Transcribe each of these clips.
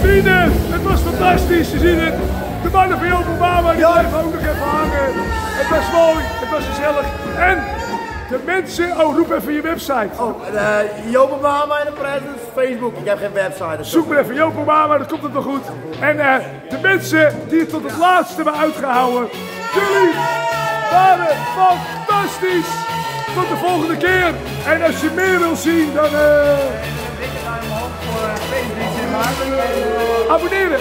Vrienden, het was fantastisch, je ziet het. De mannen van jouw, die blijven ook nog even hangen. Het was mooi, het was gezellig. En de mensen, roep even je website. Jouw en de presence, Facebook, ik heb geen website. Zoek maar even jouw, dan komt het wel goed. En de mensen die het tot het laatste hebben uitgehouden, jullie waren fantastisch. Tot de volgende keer. En als je meer wil zien, dan abonneren.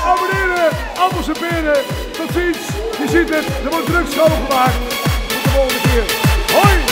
Abonneren, appels en peren. Tot ziens. Je ziet het, er wordt druk schoongemaakt. Tot de volgende keer. Hoi!